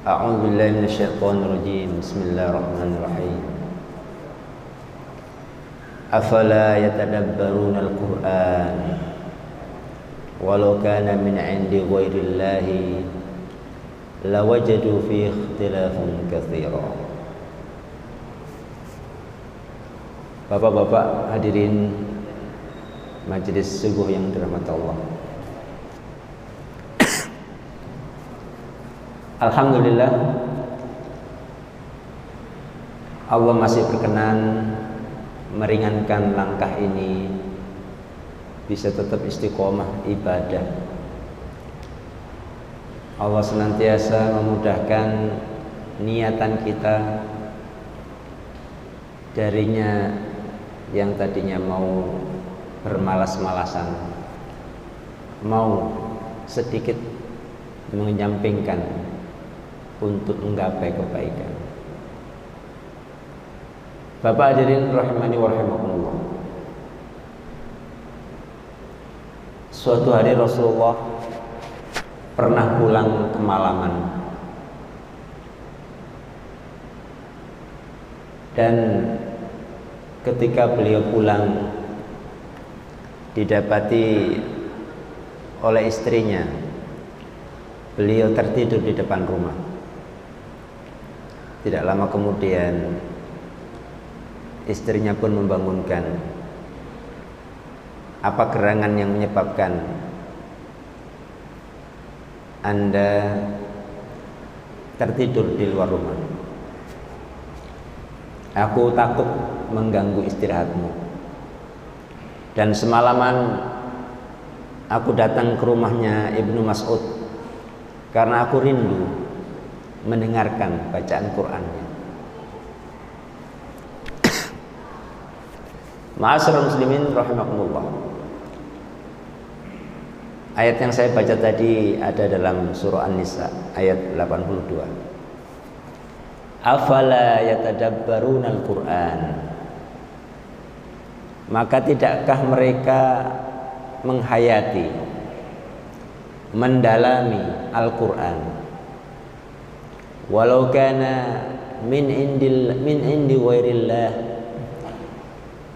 أعوذ بالله من الشيطان الرجيم بسم الله الرحمن الرحيم أفلا يتدبرون القرآن ولو كان من عند غير الله لوجدوا فيه اختلافا كثيرا. Bapak-bapak hadirin majelis subuh yang dirahmati Allah, alhamdulillah Allah masih berkenan meringankan langkah ini bisa tetap istiqomah ibadah. Allah senantiasa memudahkan niatan kita darinya yang tadinya mau bermalas-malasan, mau sedikit menyampingkan untuk menggapai kebaikan. Bapak hadirin rahimani wa rahimakumullah. Suatu hari Rasulullah pernah pulang kemalaman, dan ketika beliau pulang didapati oleh istrinya, beliau tertidur di depan rumah. Tidak lama kemudian istrinya pun membangunkan. Apa gerangan yang menyebabkan Anda tertidur di luar rumah? Aku takut mengganggu istirahatmu. Dan semalaman aku datang ke rumahnya Ibnu Mas'ud karena aku rindu mendengarkan bacaan Qur'annya. Ma'asyiral muslimin rahimakumullah. Ayat yang saya baca tadi ada dalam surah An-Nisa ayat 82. Afala yatadabbarunal Qur'an, maka tidakkah mereka menghayati, mendalami Al-Qur'an, walau kana min indi ghairillah,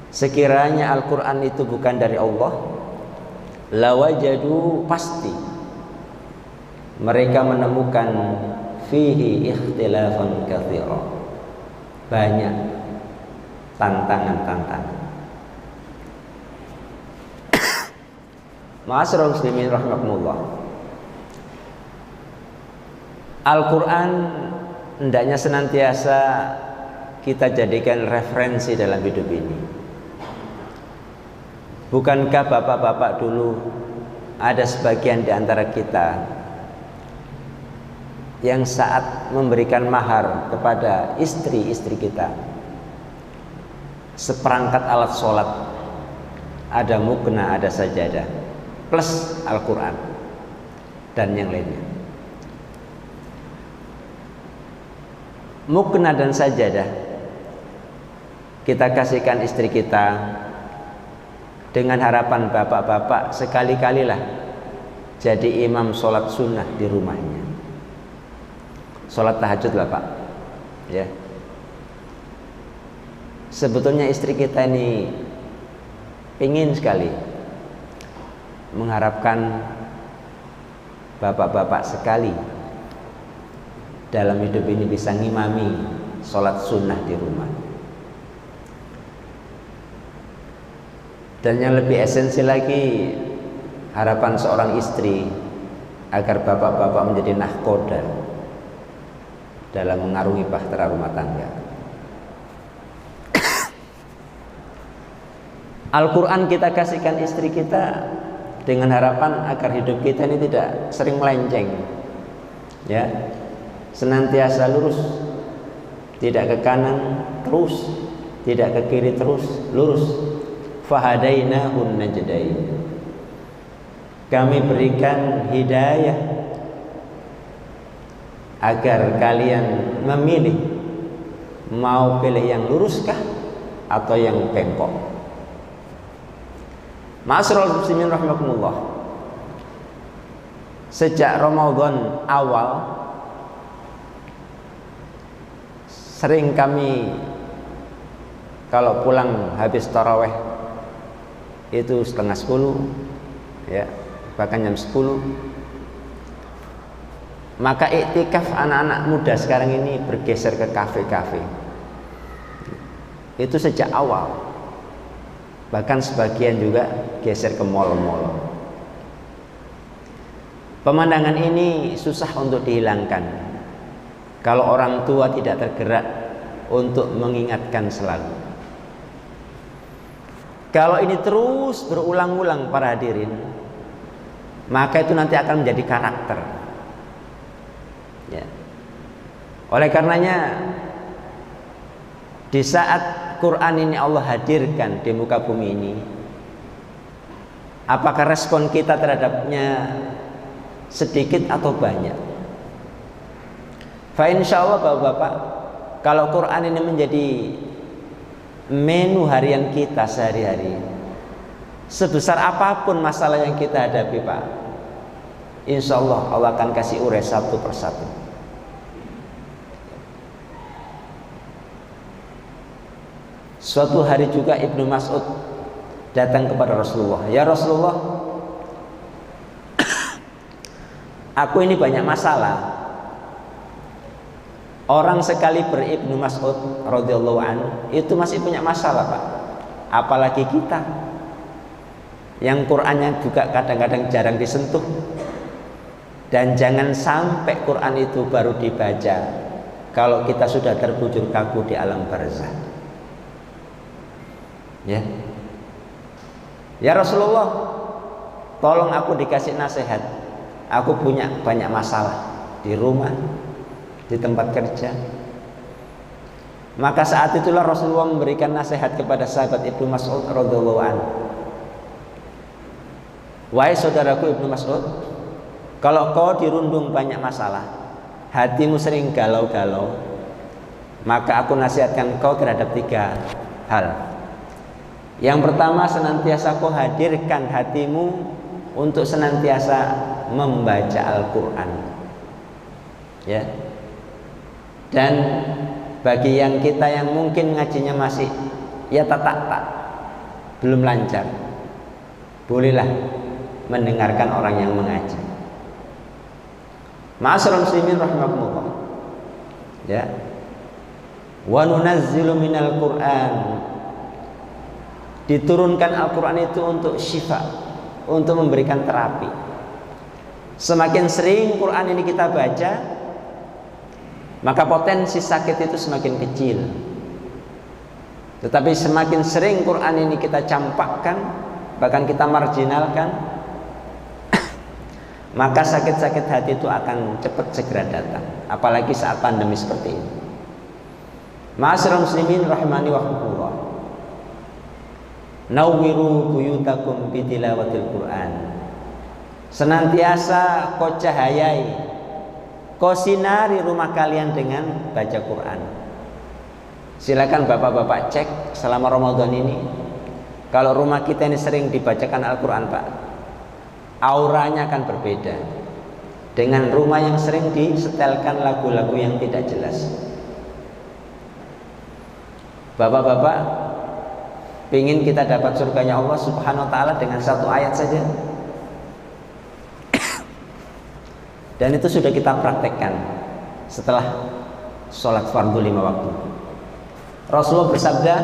sekiranya Al-Qur'an itu bukan dari Allah, lawajadu, pasti mereka menemukan fihi ikhtilafan katsira, banyak tantangan-tantangan. Ma'asyiral muslimin rahimakumullah. Al-Qur'an hendaknya senantiasa kita jadikan referensi dalam hidup ini. Bukankah bapak-bapak dulu ada sebagian di antara kita yang saat memberikan mahar kepada istri-istri kita seperangkat alat sholat, ada mukna, ada sajadah, plus Al-Quran dan yang lainnya. Mukna dan sajadah kita kasihkan istri kita dengan harapan bapak-bapak sekali-kalilah jadi imam sholat sunnah di rumahnya. Sholat tahajud lah Pak, ya. Sebetulnya istri kita ini ingin sekali mengharapkan bapak-bapak sekali dalam hidup ini bisa ngimami sholat sunnah di rumah. Dan yang lebih esensi lagi, harapan seorang istri agar bapak-bapak menjadi nahkoda dalam mengarungi bahtera rumah tangga. Al-Quran kita kasihkan istri kita dengan harapan agar hidup kita ini tidak sering melenceng, ya, senantiasa lurus, tidak ke kanan terus, tidak ke kiri terus, lurus. Fahadainahun najdain, kami berikan hidayah agar kalian memilih, mau pilih yang luruskah atau yang bengkok. Ma'asyiral muslimin rahimakumullah. Sejak Ramadan awal sering kami kalau pulang habis taraweh itu 9:30 ya, bahkan jam 10, maka iktikaf anak-anak muda sekarang ini bergeser ke kafe-kafe. Itu sejak awal. Bahkan sebagian juga geser ke mal-mal. Pemandangan ini susah untuk dihilangkan kalau orang tua tidak tergerak untuk mengingatkan selalu. Kalau ini terus berulang-ulang para hadirin, maka itu nanti akan menjadi karakter ya. Oleh karenanya, di saat Quran ini Allah hadirkan di muka bumi ini, apakah respon kita terhadapnya sedikit atau banyak? Fa insyaallah Bapak-bapak, kalau Quran ini menjadi menu harian kita sehari-hari, sebesar apapun masalah yang kita hadapi Pak, insya Allah Allah akan kasih urai satu persatu. Suatu hari juga Ibnu Mas'ud datang kepada Rasulullah, ya Rasulullah, aku ini banyak masalah. Orang sekali Ibnu Mas'ud radhiyallahu anhu itu masih punya masalah Pak, apalagi kita yang Qur'annya juga kadang-kadang jarang disentuh. Dan jangan sampai Quran itu baru dibaca kalau kita sudah terbujur kaku di alam barzah. Ya, ya Rasulullah, tolong aku dikasih nasihat. Aku punya banyak masalah di rumah, di tempat kerja. Maka saat itulah Rasulullah memberikan nasihat kepada sahabat Ibnu Mas'ud radhiyallahu anhu. Wahai saudaraku Ibnu Mas'ud, kalau kau dirundung banyak masalah, hatimu sering galau-galau, maka aku nasihatkan kau terhadap 3 hal. Yang pertama, senantiasa kau hadirkan hatimu untuk senantiasa membaca Al-Quran ya. Dan bagi yang kita yang mungkin ngajinya masih ya tak belum lancar, bolehlah mendengarkan orang yang mengaji. Ma'asyiral muslimin rahimakumullah ya. Wa nunazzilu minal Qur'an, diturunkan Al-Quran itu untuk syifa, untuk memberikan terapi. Semakin sering Quran ini kita baca, maka potensi sakit itu semakin kecil. Tetapi semakin sering Quran ini kita campakkan, bahkan kita marginalkan, maka sakit-sakit hati itu akan cepat segera datang. Apalagi saat pandemi seperti ini. Ma'asyiral muslimin rahimani wa rahimakumullah, nawwiru buyutakum bitilawatil Quran. Senantiasa kau cahayai, kau sinari rumah kalian dengan baca Quran. Silakan bapak-bapak cek selama Ramadan ini, kalau rumah kita ini sering dibacakan Al-Quran Pak, auranya akan berbeda dengan rumah yang sering disetelkan lagu-lagu yang tidak jelas. Bapak-bapak ingin kita dapat surganya Allah Subhanahu wa ta'ala dengan 1 ayat saja. Dan itu sudah kita praktekkan setelah sholat fardu 5 waktu. Rasulullah bersabda,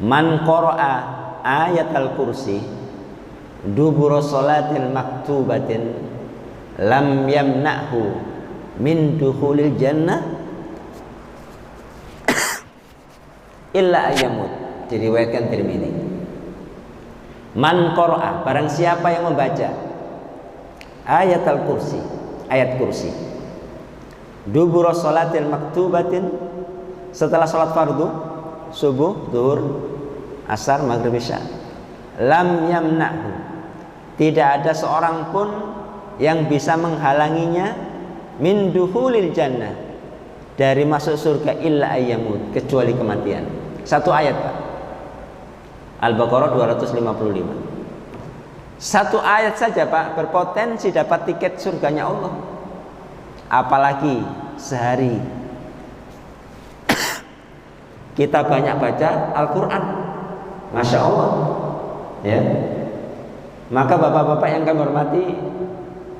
man qara'a ayat al-kursi dubura sholatil maktubatin lam yamna'hu min dukhulil jannah illa ayyamut. Diriwayatkan Tirmidzi. Man qara'a, barang siapa yang membaca ayat al-kursi, ayat kursi, dubura sholatil maktubatin, setelah sholat fardu subuh, zuhur, asar, maghrib, isya, lam yamna'hu, tidak ada seorang pun yang bisa menghalanginya min dukhulil jannah, dari masuk surga illa ayyamut, kecuali kematian. 1 ayat Pak, Al-Baqarah 255. 1 ayat saja Pak berpotensi dapat tiket surganya Allah. Apalagi sehari kita banyak baca Al-Quran, Masya Allah, ya. Maka bapak-bapak yang kami hormati,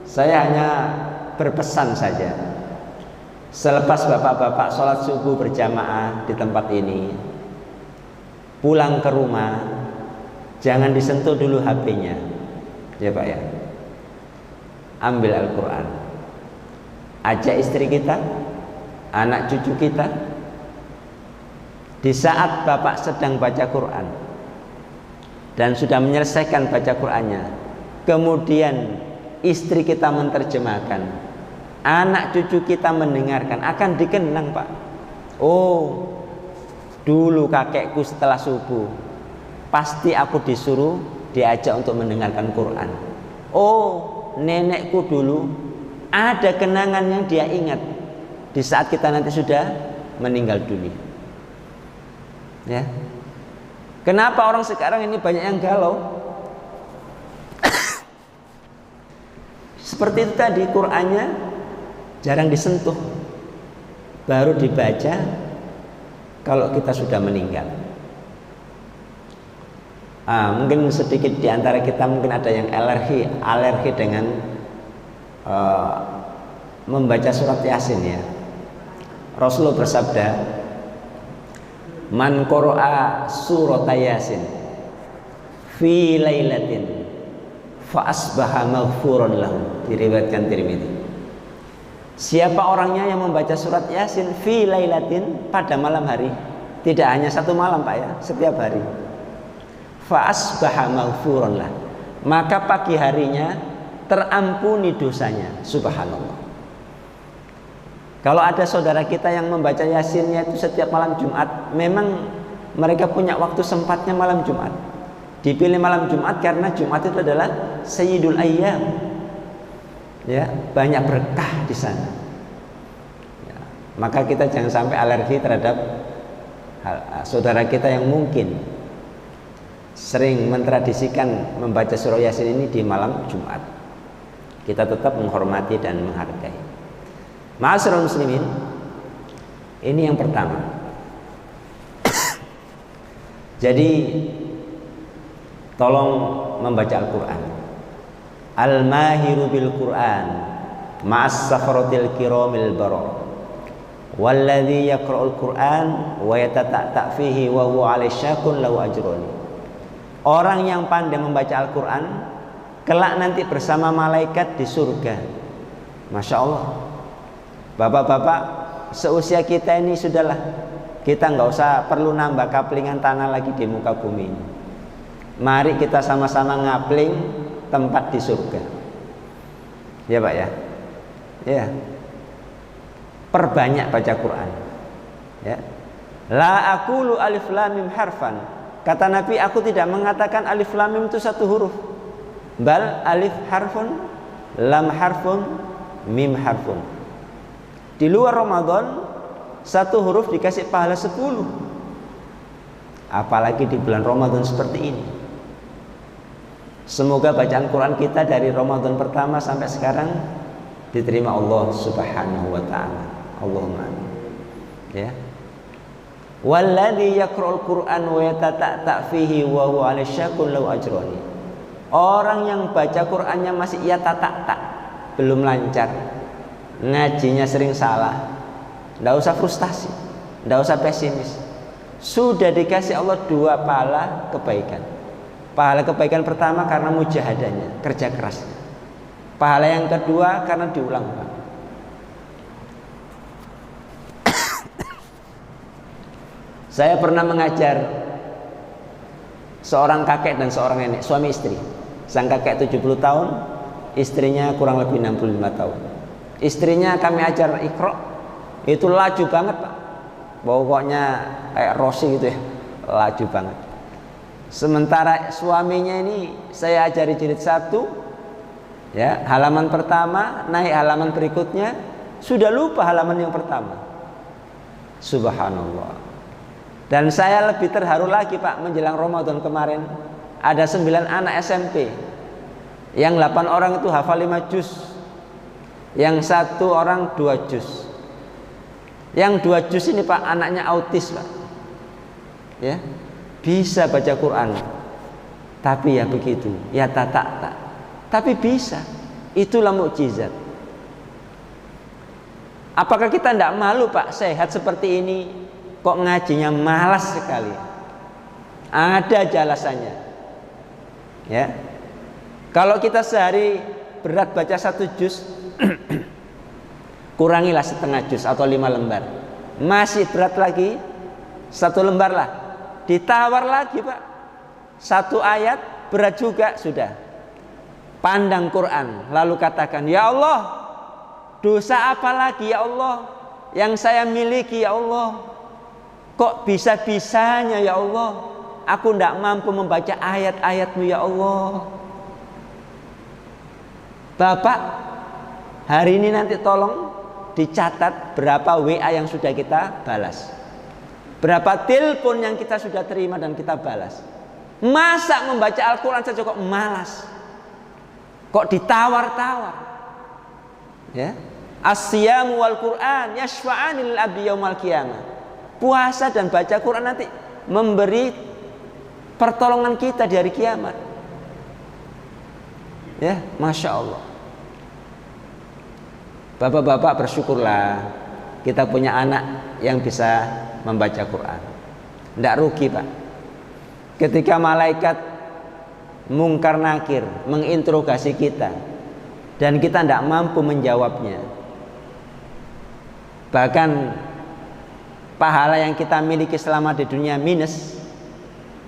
saya hanya berpesan saja. Selepas bapak-bapak sholat subuh berjamaah di tempat ini, pulang ke rumah, jangan disentuh dulu HP-nya, ya Pak ya. Ambil Al-Quran, ajak istri kita, anak cucu kita. Di saat bapak sedang baca Quran dan sudah menyelesaikan baca Qurannya, kemudian istri kita menerjemahkan, anak cucu kita mendengarkan, akan dikenang Pak. Oh, dulu kakekku setelah subuh pasti aku disuruh diajak untuk mendengarkan Quran. Oh, nenekku dulu ada kenangan yang dia ingat di saat kita nanti sudah meninggal dunia. Ya. Kenapa orang sekarang ini banyak yang galau? Seperti itu tadi, Qur'annya jarang disentuh, baru dibaca kalau kita sudah meninggal. Mungkin sedikit di antara kita mungkin ada yang alergi dengan membaca surat Yasin ya. Rasulullah bersabda, man qara'a surat Yasin fi lailatin fa asbaha maghfuran lahu, diriwayatkan Tirmidzi. Siapa orangnya yang membaca surat Yasin fi lailatin, pada malam hari, tidak hanya satu malam Pak ya, setiap hari, fa asbaha maghfuran lah, maka pagi harinya terampuni dosanya. Subhanallah. Kalau ada saudara kita yang membaca Yasinnya itu setiap malam Jumat, memang mereka punya waktu sempatnya malam Jumat. Dipilih malam Jumat karena Jumat itu adalah Sayyidul Ayyam. Ya, banyak berkah di sana. Ya, maka kita jangan sampai alergi terhadap saudara kita yang mungkin sering mentradisikan membaca surah Yasin ini di malam Jumat. Kita tetap menghormati dan menghargai. Ma'asyiral muslimin, ini yang pertama. Jadi tolong membaca Al-Quran. Al-mahiru bil Quran ma'as safaratil kiramil barar, walladzi yaqra'ul Quran wa yatata'ta fihi wa huwa 'alaihi syakun lahu ajrun. Orang yang pandai membaca Al-Quran kelak nanti bersama malaikat di surga. Masya Allah. Bapak-bapak seusia kita ini sudahlah, kita nggak usah perlu nambah kaplingan tanah lagi di muka bumi ini. Mari kita sama-sama ngapling tempat di surga. Ya Pak ya. Ya. Perbanyak baca Quran. Ya. La aqulu alif lam mim harfan. Kata Nabi, aku tidak mengatakan alif lam mim itu satu huruf. Bal alif harfun, lam harfun, mim harfun. Di luar Ramadan satu huruf dikasih pahala 10. Apalagi di bulan Ramadan seperti ini. Semoga bacaan Quran kita dari Ramadan pertama sampai sekarang diterima Allah Subhanahu wa taala. Allahumma amin. Ya. Walladzi yaqra'ul Qur'an wa yatata'ta fihi wa huwa 'alaihi syakun lahu ajrun. Orang yang baca Qur'annya masih yata'ta, belum lancar, ngajinya sering salah, tidak usah frustasi, tidak usah pesimis. Sudah dikasih Allah 2 pahala kebaikan. Pahala kebaikan pertama karena mujahadahnya, kerja kerasnya. Pahala yang kedua karena diulang. Saya pernah mengajar seorang kakek dan seorang nenek, suami istri. Sang kakek 70 tahun, istrinya kurang lebih 65 tahun. Istrinya kami ajar Iqra, itu laju banget Pak, pokoknya kayak Rossi gitu ya, laju banget. Sementara suaminya ini saya ajari jilid 1, ya, halaman pertama, naik halaman berikutnya sudah lupa halaman yang pertama. Subhanallah. Dan saya lebih terharu lagi Pak, menjelang Ramadan kemarin ada 9 anak SMP, yang 8 orang itu hafal 5 juz, yang 1 orang 2 juz. Yang 2 juz ini Pak, anaknya autis Pak. Ya, bisa baca Quran. Tapi ya begitu, ya tak. Tapi bisa. Itulah mukjizat. Apakah kita tidak malu, Pak, sehat seperti ini kok ngajinya malas sekali? Ada jelasannya. Ya. Kalau kita sehari berat baca 1 juz, kurangilah setengah juz atau 5 lembar. Masih berat lagi, 1 lembar lah. Ditawar lagi, Pak. 1 ayat berat juga, sudah. Pandang Quran, lalu katakan, ya Allah, dosa apa lagi ya Allah yang saya miliki ya Allah? Kok bisa-bisanya ya Allah aku tidak mampu membaca ayat-ayat-Mu ya Allah? Bapak, hari ini nanti tolong dicatat berapa WA yang sudah kita balas, berapa telepon yang kita sudah terima dan kita balas. Masa membaca Al-Quran saja kok malas, kok ditawar-tawar? Ya, as-siyamu wal Quran yashfa'ani lil abdi yaumal qiyamah. Puasa dan baca Quran nanti memberi pertolongan kita di hari kiamat. Ya, Masya Allah. Bapak-bapak, bersyukurlah kita punya anak yang bisa membaca Quran. Tidak rugi, Pak. Ketika malaikat mungkar nakir menginterogasi kita dan kita tidak mampu menjawabnya, bahkan pahala yang kita miliki selama di dunia minus,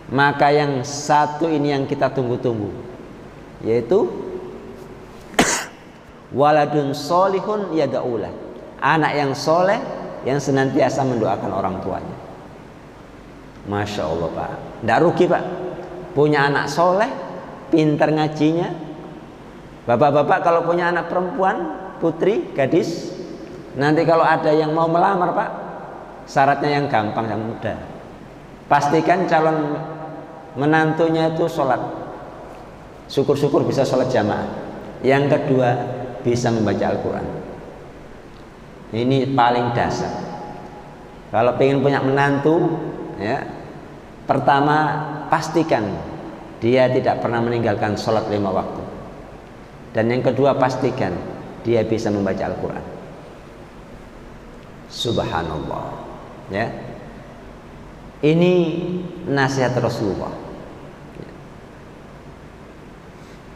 maka yang satu ini yang kita tunggu-tunggu, yaitu waladun solihun yada'ulah, anak yang soleh yang senantiasa mendoakan orang tuanya. Masya Allah, Pak. Tidak rugi, Pak, punya anak soleh, pintar ngajinya. Bapak-bapak kalau punya anak perempuan, putri, gadis, nanti kalau ada yang mau melamar, Pak, syaratnya yang gampang, yang mudah. Pastikan calon menantunya itu sholat, syukur-syukur bisa sholat jamaah. Yang kedua, bisa membaca Al-Quran. Ini paling dasar. Kalau pengen punya menantu, ya, pertama pastikan dia tidak pernah meninggalkan sholat 5 waktu. Dan yang kedua, pastikan dia bisa membaca Al-Quran. Subhanallah. Ya, ini nasihat Rasulullah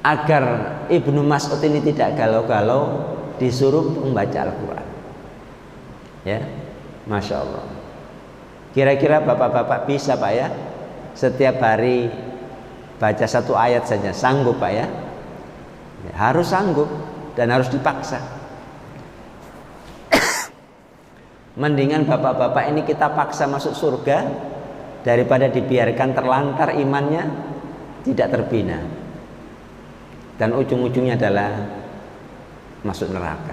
agar Ibnu Mas'ud ini tidak galau-galau disuruh membaca Al-Quran. Ya, Masya Allah. Kira-kira bapak-bapak bisa, Pak, ya, setiap hari baca 1 ayat saja, sanggup, Pak, ya? Ya, harus sanggup dan harus dipaksa. Mendingan bapak-bapak ini kita paksa masuk surga daripada dibiarkan terlantar imannya, tidak terbina, dan ujung-ujungnya adalah masuk neraka.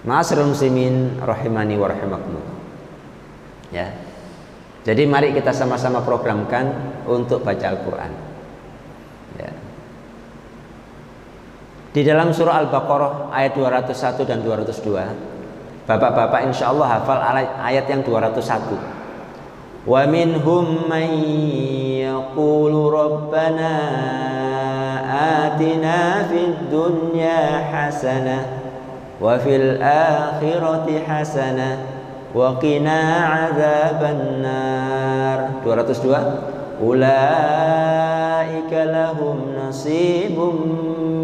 Ma'asyiral muslimin rahimani wa rahimakumullah. Ya. Jadi mari kita sama-sama programkan untuk baca Al-Quran. Ya. Di dalam surah Al-Baqarah ayat 201 dan 202, bapak-bapak insya Allah hafal ayat yang 201. Wa minhum man yaqulu rabbana atina fid dunya hasanah wa fil akhirati hasanah wa qina adzaban nar. 202. Ulaika lahum nasibum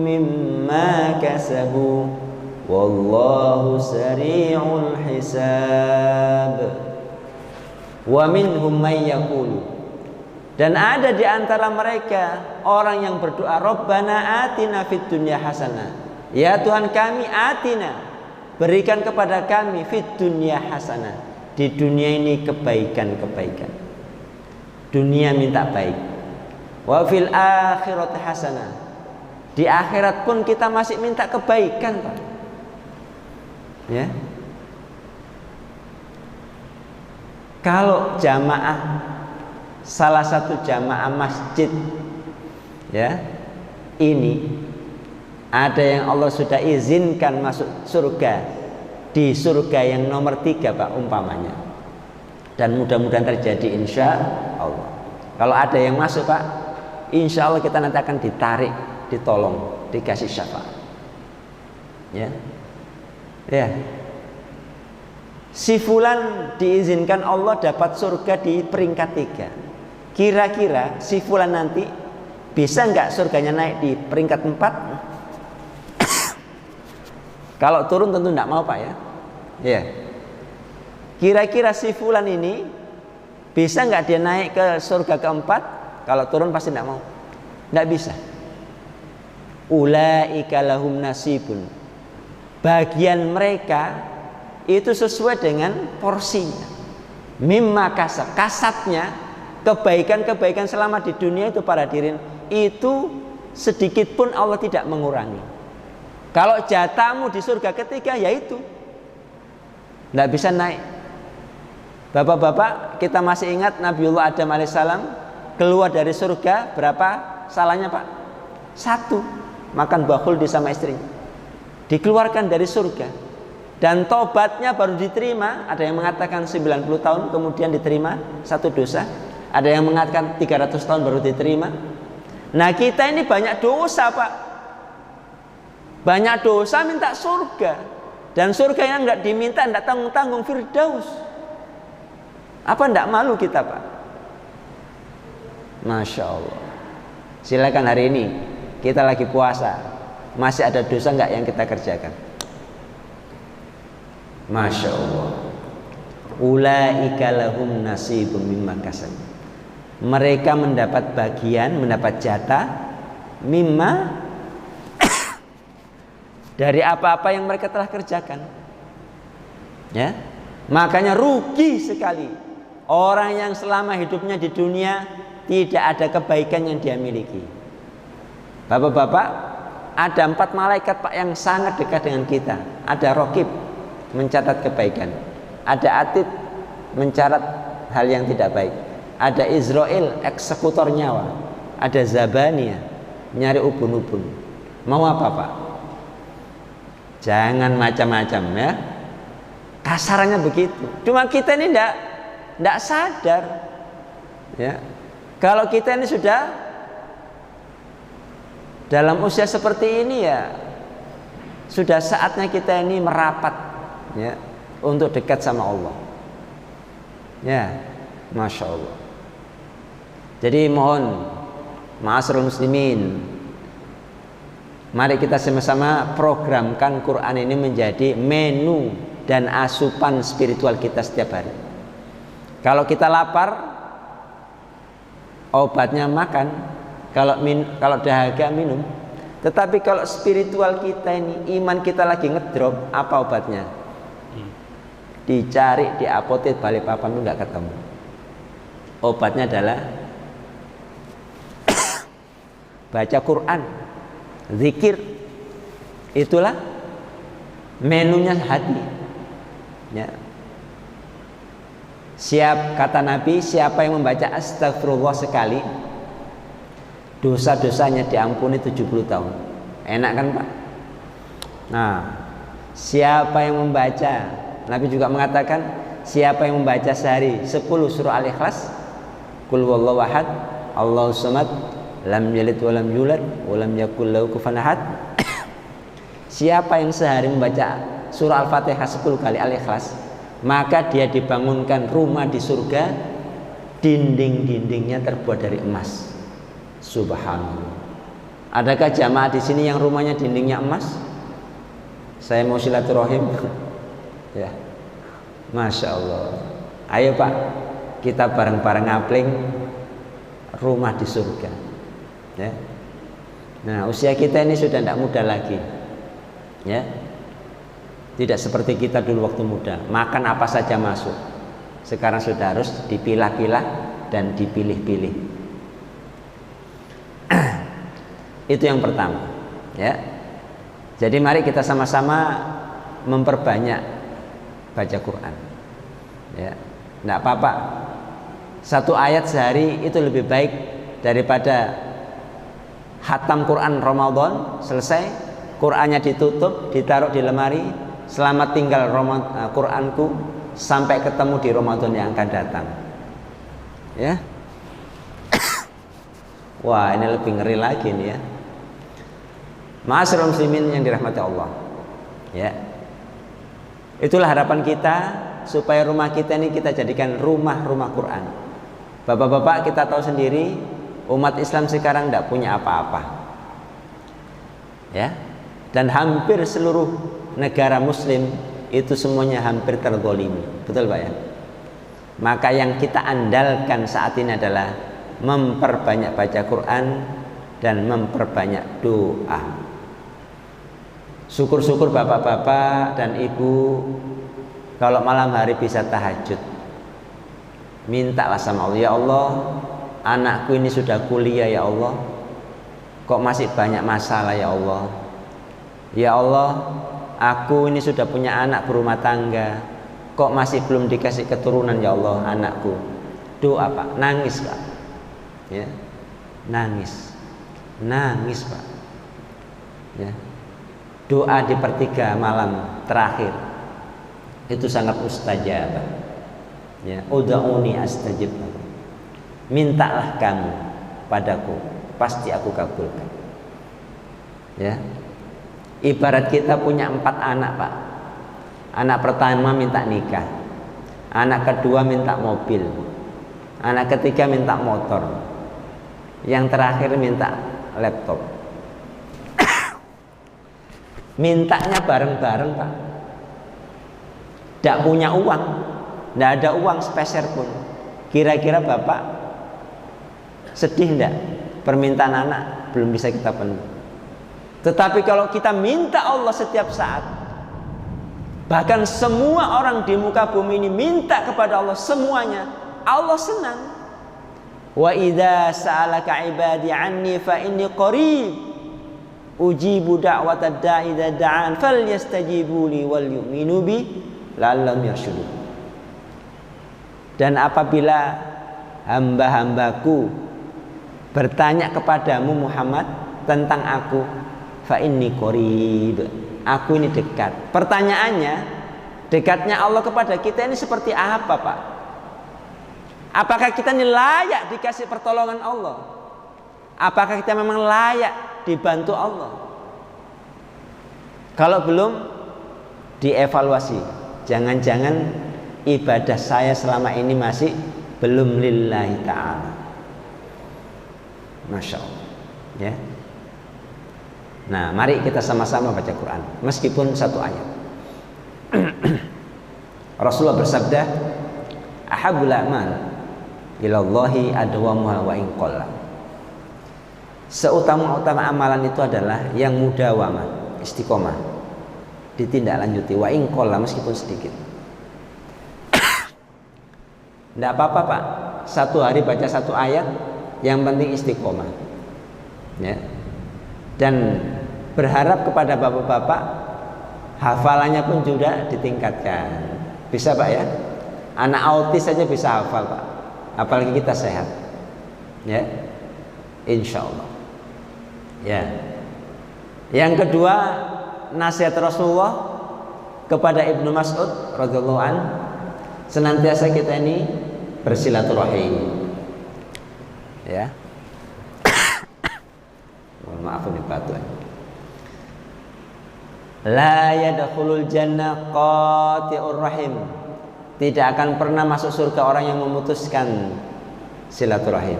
mimma kasabu wallahu sari'ul hisab. Wa minhum may yaqulu, dan ada di antara mereka orang yang berdoa, Rabbana atina fid dunya hasanah, ya Tuhan kami, atina, berikan kepada kami, fid dunya hasanah, di dunia ini kebaikan-kebaikan, dunia minta baik, wa fil akhirati hasanah, di akhirat pun kita masih minta kebaikan, Pak. Ya. Kalau jamaah, salah satu jamaah masjid, ya, ini ada yang Allah sudah izinkan masuk surga, di surga yang nomor 3, Pak, umpamanya, dan mudah-mudahan terjadi insya Allah. Kalau ada yang masuk Pak, insya Allah kita nanti akan ditarik, ditolong, dikasih syafaat. Ya, ya. Si fulan diizinkan Allah dapat surga di peringkat 3. Kira-kira si fulan nanti bisa nggak surganya naik di peringkat 4? Kalau turun tentu nggak mau Pak ya. Ya. Kira-kira si fulan ini bisa nggak dia naik ke surga keempat? Kalau turun pasti nggak mau. Nggak bisa. Ulaika lahum nasibun. Bagian mereka itu sesuai dengan porsinya. Mimma kasab, kasabnya kebaikan-kebaikan selama di dunia itu para hadirin itu sedikit pun Allah tidak mengurangi. Kalau jatahmu di surga ketiga yaitu tidak bisa naik. Bapak-bapak, kita masih ingat Nabiullah Adam alaihissalam keluar dari surga berapa salahnya Pak? 1, makan buah khuldi sama istrinya. Dikeluarkan dari surga dan tobatnya baru diterima. Ada yang mengatakan 90 tahun kemudian diterima satu dosa. Ada yang mengatakan 300 tahun baru diterima. Nah kita ini banyak dosa Pak. Banyak dosa minta surga. Dan surga yang enggak diminta enggak tanggung-tanggung, Firdaus. Apa enggak malu kita Pak? Masya Allah. Silakan hari ini kita lagi puasa, masih ada dosa enggak yang kita kerjakan? Masya Allah. Ulaika lahum nasibun mimma kasab. Mereka mendapat bagian, mendapat jatah mimma dari apa-apa yang mereka telah kerjakan. Ya, makanya rugi sekali orang yang selama hidupnya di dunia tidak ada kebaikan yang dia miliki. Bapak-bapak, ada 4 malaikat Pak yang sangat dekat dengan kita. Ada Raqib mencatat kebaikan, ada Atid mencatat hal yang tidak baik, ada Israel eksekutor nyawa, ada Zabania nyari ubun-ubun. Mau apa Pak? Jangan macam-macam ya. Kasarannya begitu. Cuma kita ini tidak sadar ya. Kalau kita ini sudah dalam usia seperti ini ya, sudah saatnya kita ini merapat ya, untuk dekat sama Allah. Ya, Masya Allah. Jadi mohon ma'asyiral muslimin, mari kita sama-sama programkan Quran ini menjadi menu dan asupan spiritual kita setiap hari. Kalau kita lapar, obatnya makan. Kalau dahaga minum. Tetapi kalau spiritual kita ini, iman kita lagi ngedrop, apa obatnya? Dicari di apotek Balikpapan itu nggak ketemu. Obatnya adalah baca Quran, zikir. Itulah menunya hati. Ya. Kata Nabi, siapa yang membaca astagfirullah sekali, dosa-dosanya diampuni 70 tahun. Enak kan Pak? Nah, siapa yang membaca, Nabi juga mengatakan, siapa yang membaca sehari 10 surah Al-Ikhlas, Qul huwallahu ahad, Allahus samad, lam yalid wa lam yulad wa lam yakul lahu kufuwan ahad. Siapa yang sehari membaca surah Al-Fatihah 10 kali Al-Ikhlas, maka dia dibangunkan rumah di surga, dinding-dindingnya terbuat dari emas. Subhanallah. Adakah jamaah di sini yang rumahnya dindingnya emas? Saya mau silaturahim. Ya, Masya Allah. Ayo Pak, kita bareng-bareng ngapling rumah di surga. Ya. Nah, usia kita ini sudah tidak muda lagi. Ya, tidak seperti kita dulu waktu muda, makan apa saja masuk. Sekarang sudah harus dipilah-pilah dan dipilih-pilih. Itu yang pertama. Ya, jadi mari kita sama-sama memperbanyak baca Quran. Ya, tidak apa-apa. 1 ayat sehari itu lebih baik daripada khatam Quran Ramadan selesai, Qurannya ditutup, ditaruh di lemari, selamat tinggal Quranku, sampai ketemu di Ramadan yang akan datang. Ya. Wah, ini lebih ngeri lagi nih ya. Ma'asyiral muslimin yang dirahmati Allah. Ya. Itulah harapan kita supaya rumah kita ini kita jadikan rumah-rumah Quran. Bapak-bapak, kita tahu sendiri umat Islam sekarang tidak punya apa-apa. Ya. Dan hampir seluruh negara muslim itu semuanya hampir terzalimi. Betul Pak ya? Maka yang kita andalkan saat ini adalah memperbanyak baca Quran dan memperbanyak doa. Syukur-syukur bapak-bapak dan ibu kalau malam hari bisa tahajud. Mintalah sama Allah, ya Allah, anakku ini sudah kuliah ya Allah, kok masih banyak masalah ya Allah. Ya Allah, aku ini sudah punya anak berumah tangga, kok masih belum dikasih keturunan ya Allah anakku. Doa Pak, nangis Pak. Ya. Nangis Pak. Ya. Doa di pertiga malam terakhir itu sangat mustajab. Ya, ud'uni astajib. Mintalah kamu padaku, pasti aku kabulkan. Ya. Ibarat kita punya 4 anak Pak. Anak pertama minta nikah, anak kedua minta mobil, anak ketiga minta motor, yang terakhir minta laptop. Mintanya bareng-bareng Pak. Tidak punya uang, tidak ada uang sepeser pun. Kira-kira Bapak sedih tidak? Permintaan anak belum bisa kita penuhi. Tetapi kalau kita minta Allah setiap saat, bahkan semua orang di muka bumi ini minta kepada Allah semuanya, Allah senang. Wa idza sa'alaka ibadi anni fa inni qarib ujibu da'watad da'i idza da'an falyastajibu li wal yu'minu bi la'allahum yarshudun. Dan apabila hamba-hambaku bertanya kepadamu Muhammad tentang aku, fa inni qarib, aku ini dekat. Pertanyaannya, dekatnya Allah kepada kita ini seperti apa Pak? Apakah kita ini layak dikasih pertolongan Allah? Apakah kita memang layak dibantu Allah? Kalau belum, dievaluasi. Jangan-jangan ibadah saya selama ini masih belum lillahi ta'ala. Masya Allah. Ya. Nah, mari kita sama-sama baca Quran, meskipun 1 ayat. Rasulullah bersabda, ahabul a'mal ilallahi adwamuha wa in qalla. Seutama-utama amalan itu adalah yang mudawamah, istiqomah, ditindaklanjuti, wa in qalla, meskipun sedikit. Tidak apa-apa Pak, 1 hari baca 1 ayat, yang penting istiqomah. Ya. Dan berharap kepada bapak-bapak hafalannya pun juga ditingkatkan. Bisa Pak ya? Anak autis saja bisa hafal Pak, apalagi kita sehat. Ya, insya Allah. Ya. Yang kedua, nasihat Rasulullah kepada Ibnu Mas'ud radhiyallahu an, senantiasa kita ini bersilaturahim. Ya. Mohon maaf ini batu. La yadkhulul jannah qati'ur rahim. Tidak akan pernah masuk surga orang yang memutuskan silaturahim.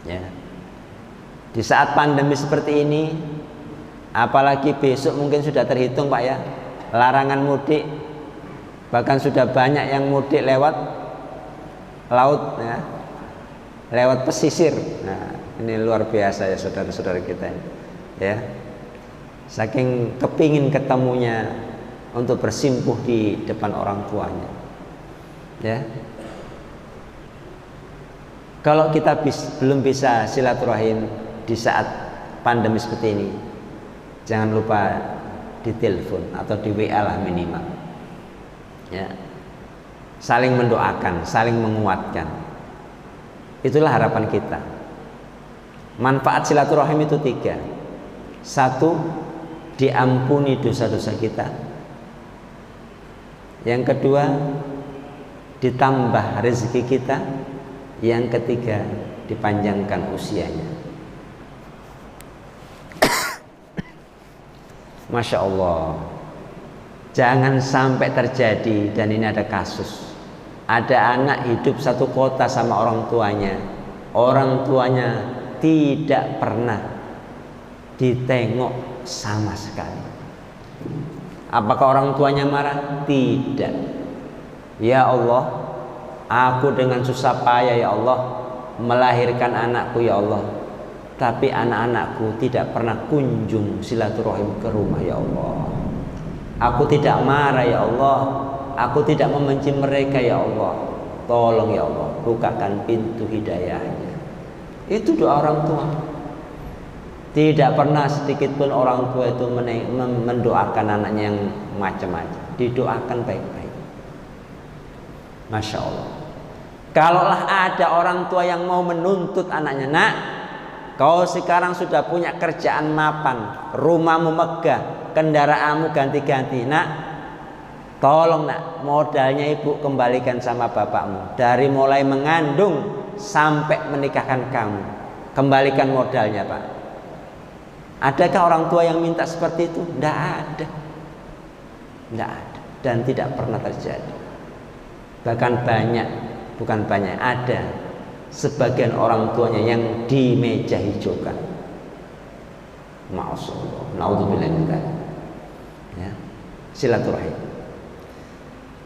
Ya. Di saat pandemi seperti ini, apalagi besok mungkin sudah terhitung Pak ya, larangan mudik, bahkan sudah banyak yang mudik lewat laut ya, lewat pesisir. Nah, ini luar biasa ya saudara-saudara kita ini. Ya. Saking kepingin ketemunya untuk bersimpuh di depan orang tuanya. Ya. Kalau kita belum bisa silaturahim di saat pandemi seperti ini, jangan lupa ditelepon atau di WA lah minimal. Ya. Saling mendoakan, saling menguatkan. Itulah harapan kita. Manfaat silaturahim itu 3. 1, diampuni dosa-dosa kita. Yang kedua, ditambah rezeki kita. Yang ketiga, dipanjangkan usianya. Masya Allah. Jangan sampai terjadi, dan ini ada kasus. Ada anak hidup satu kota sama orang tuanya. Orang tuanya tidak pernah ditengok sama sekali. Apakah orang tuanya marah? Tidak. Ya Allah, aku dengan susah payah ya Allah melahirkan anakku ya Allah, tapi anak-anakku tidak pernah kunjung silaturahim ke rumah ya Allah. Aku tidak marah ya Allah, aku tidak membenci mereka ya Allah. Tolong ya Allah, bukakan pintu hidayahnya. Itu doa orang tua. Tidak pernah sedikit pun orang tua itu mendoakan anaknya yang macam-macam. Didoakan baik-baik. Masya Allah. Kalaulah ada orang tua yang mau menuntut anaknya, nak, kau sekarang sudah punya kerjaan mapan, rumahmu megah, kendaraanmu ganti-ganti, nak, tolong nak, modalnya ibu kembalikan sama bapakmu. Dari mulai mengandung sampai menikahkan kamu, kembalikan modalnya pak. Adakah orang tua yang minta seperti itu? Tidak ada. Tidak ada. Dan tidak pernah terjadi. Bahkan banyak, bukan banyak, ada sebagian orang tuanya yang di meja hijaukan. Ma'asallah. Na'udzubillah min dzalik. Ya. Silaturahim.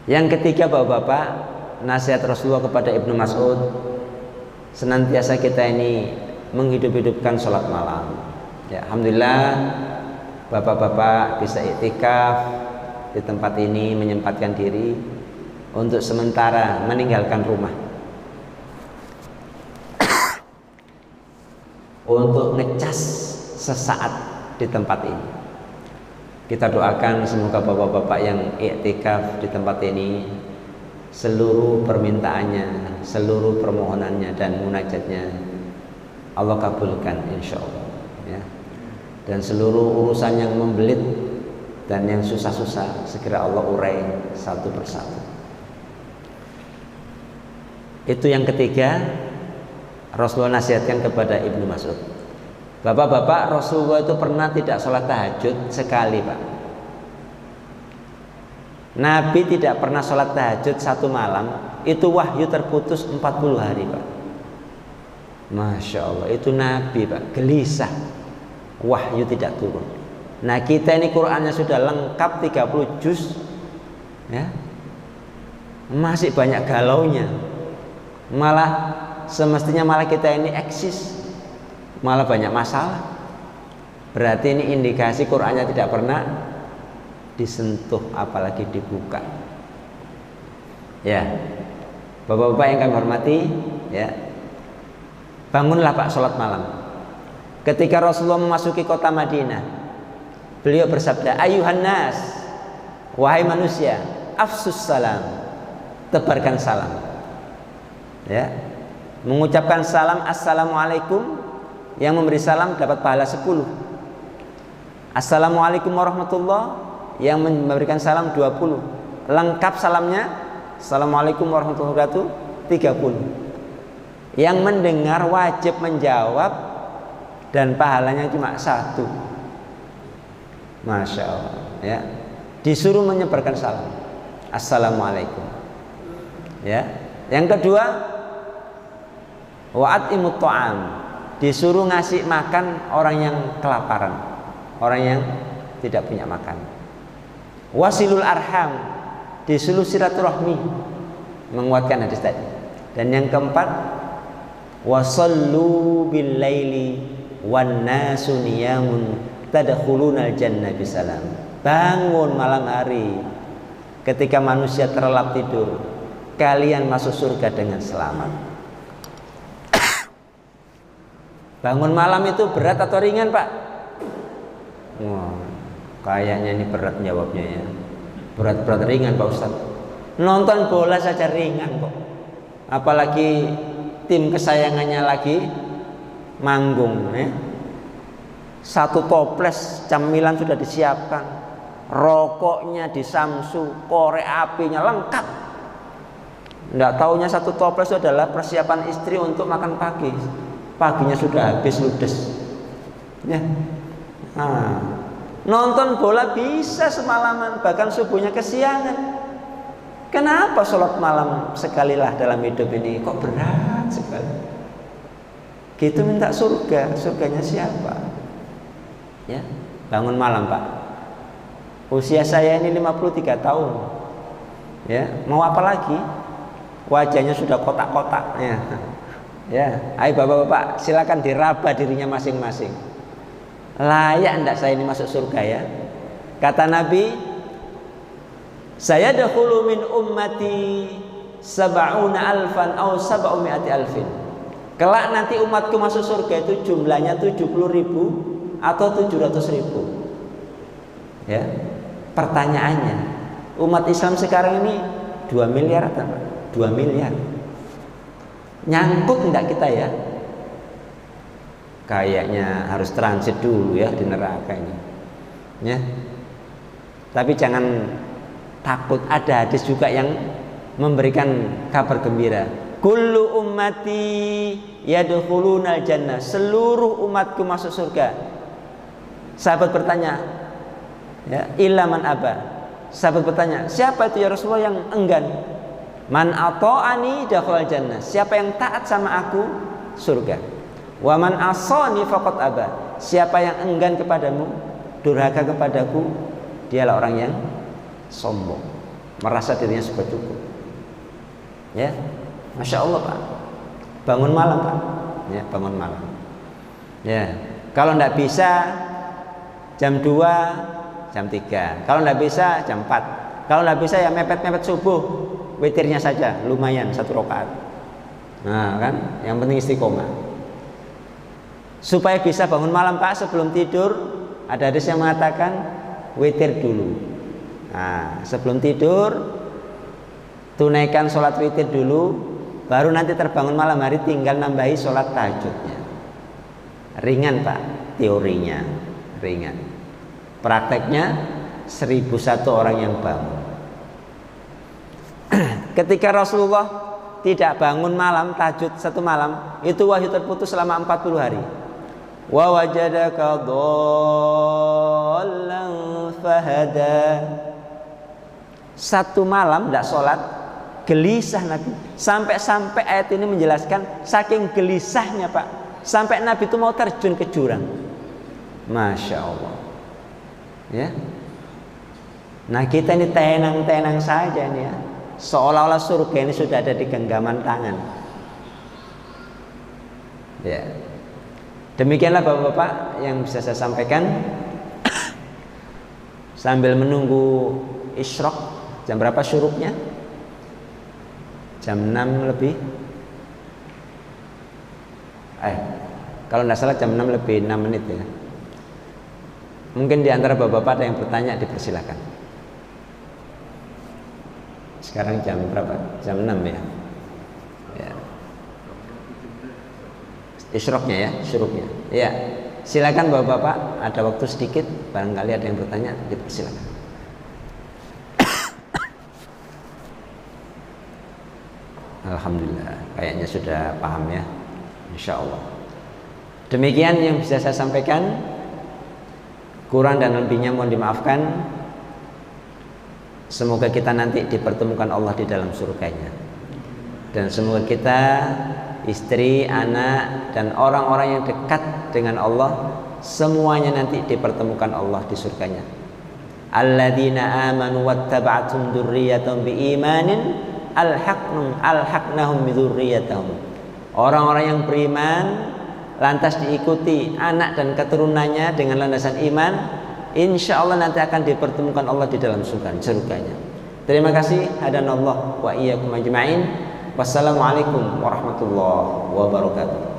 Yang ketiga bapak-bapak, nasihat Rasulullah kepada Ibnu Mas'ud, senantiasa kita ini menghidup-hidupkan sholat malam. Ya, alhamdulillah bapak-bapak bisa iktikaf di tempat ini, menyempatkan diri untuk sementara meninggalkan rumah untuk ngecas sesaat di tempat ini. Kita doakan semoga bapak-bapak yang iktikaf di tempat ini seluruh permintaannya, seluruh permohonannya dan munajatnya Allah kabulkan insyaallah, ya. Dan seluruh urusan yang membelit dan yang susah-susah segera Allah urai satu persatu. Itu yang ketiga, Rasulullah nasihatkan kepada Ibnu Mas'ud. Bapak-bapak, Rasulullah itu pernah tidak sholat tahajud sekali pak. Nabi tidak pernah sholat tahajud satu malam. Itu wahyu terputus 40 hari pak. Masya Allah, itu Nabi pak, gelisah, wahyu tidak turun. Nah kita ini Qurannya sudah lengkap 30 juz, ya, masih banyak galaunya. Malah semestinya malah kita ini eksis, malah banyak masalah. Berarti ini indikasi Qurannya tidak pernah disentuh apalagi dibuka. Ya, bapak-bapak yang kami hormati, ya, bangunlah pak sholat malam. Ketika Rasulullah memasuki kota Madinah, beliau bersabda, ayuhan nas, wahai manusia, afsus salam, tebarkan salam. Ya, mengucapkan salam assalamualaikum, yang memberi salam dapat pahala 10. Assalamualaikum warahmatullah, yang memberikan salam 20. Lengkap salamnya, assalamualaikum warahmatullahi wabarakatuh, 30. Yang mendengar wajib menjawab dan pahalanya cuma 1. Masya Allah, ya. Disuruh menyebarkan salam, assalamualaikum, ya. Yang kedua, wa'atimut ta'am, disuruh ngasih makan orang yang kelaparan, orang yang tidak punya makan. Wasilul arham, disuruh silaturahmi, menguatkan hadis tadi. Dan yang keempat, wasallu bil laili wan nasu niyamun tadkhulunal jannah bisalam. Bangun malam hari ketika manusia terlelap tidur, kalian masuk surga dengan selamat. Bangun malam itu berat atau ringan pak? Wah, kayaknya ini berat jawabnya ya. Berat-berat ringan pak Ustaz. Nonton bola saja ringan kok. Apalagi tim kesayangannya lagi manggung, ya. Satu toples camilan sudah disiapkan. rokoknya di Samsu, korek apinya lengkap. Nggak taunya satu toples itu adalah persiapan istri untuk makan pagi. Paginya sudah habis ludes. Ya. Nah, nonton bola bisa semalaman, bahkan subuhnya kesiangan. Kenapa sholat malam sekalilah dalam hidup ini kok berat sekali? Gitu minta surga, surganya siapa? Ya, bangun malam Pak. Usia saya ini 53 tahun. Ya, mau apa lagi? Wajahnya sudah kotak-kotak. Ya, ya. Ayo bapak-bapak, silakan diraba dirinya masing-masing. Layak enggak saya ini masuk surga ya? Kata Nabi, saya dahulu min ummati sab'una alfan au sab'umi'ati alfin. Kelak nanti umatku masuk surga itu jumlahnya 70.000 atau 700.000. Ya. Pertanyaannya, umat Islam sekarang ini 2 miliar atau 2 miliar. Nyangkut enggak kita ya? Kayaknya harus transit dulu ya di neraka ini. Ya. Tapi jangan takut, ada hadis juga yang memberikan kabar gembira. Kullu ummati yadkhulunal jannah. Seluruh umatku masuk surga. Sahabat bertanya, ya, illa man aba. Sahabat bertanya, siapa itu ya Rasulullah yang enggan? Man ata'ani dakhalal jannah. Siapa yang taat sama aku, surga. Wa man asani faqad aba. Siapa yang enggan kepadamu, durhaka kepadaku, dialah orang yang sombong, merasa dirinya sudah cukup. Ya, Masya Allah Pak. Bangun malam Pak. Ya, bangun malam. Ya, kalau tidak bisa jam 2, jam 3. Kalau tidak bisa jam 4. Kalau tidak bisa ya mepet-mepet subuh, witirnya saja, lumayan 1 rakaat. Nah kan, yang penting istiqomah. Supaya bisa bangun malam Pak, sebelum tidur ada hadis yang mengatakan witir dulu. Nah, sebelum tidur tunaikan sholat witir dulu, baru nanti terbangun malam hari tinggal nambahi sholat tahajudnya. Ringan Pak, teorinya ringan, prakteknya 1001 orang yang bangun. Ketika Rasulullah tidak bangun malam tahajud 1 malam, itu wahyu terputus selama 40 hari. Wa wajadaka dhallan fahada. 1 malam tidak sholat, gelisah Nabi. Sampai ayat ini menjelaskan saking gelisahnya Pak, sampai Nabi itu mau terjun ke jurang. Masya Allah. Ya. Nah kita ini tenang-tenang saja nih ya, seolah-olah surga ini sudah ada di genggaman tangan. Ya. Demikianlah bapak-bapak yang bisa saya sampaikan. Sambil menunggu isyraq, jam berapa syuruknya? Jam 6 lebih. Kalau tidak salah jam 6 lebih 6 menit ya. Mungkin di antara bapak-bapak ada yang bertanya, dipersilakan. Sekarang jam berapa? Jam 6 ya. Ya. Isyraqnya ya, syuruknya. Ya. Silakan bapak-bapak, ada waktu sedikit, barangkali ada yang bertanya, dipersilakan. Alhamdulillah, kayaknya sudah paham ya, insya Allah. Demikian yang bisa saya sampaikan. Kurang dan lebihnya mohon dimaafkan. Semoga kita nanti dipertemukan Allah di dalam surganya. Dan semoga kita, istri, anak, dan orang-orang yang dekat dengan Allah, semuanya nanti dipertemukan Allah di surganya. Alladzina amanu wattaba'athum dzurriyyatuhum biimanin alhaqnahum bidzurriyyatihim. Orang-orang yang beriman lantas diikuti anak dan keturunannya dengan landasan iman, insya Allah nanti akan dipertemukan Allah di dalam surganya. Terima kasih. Hadanallah wa iyyakum ajma'in. Wassalamualaikum warahmatullahi wabarakatuh.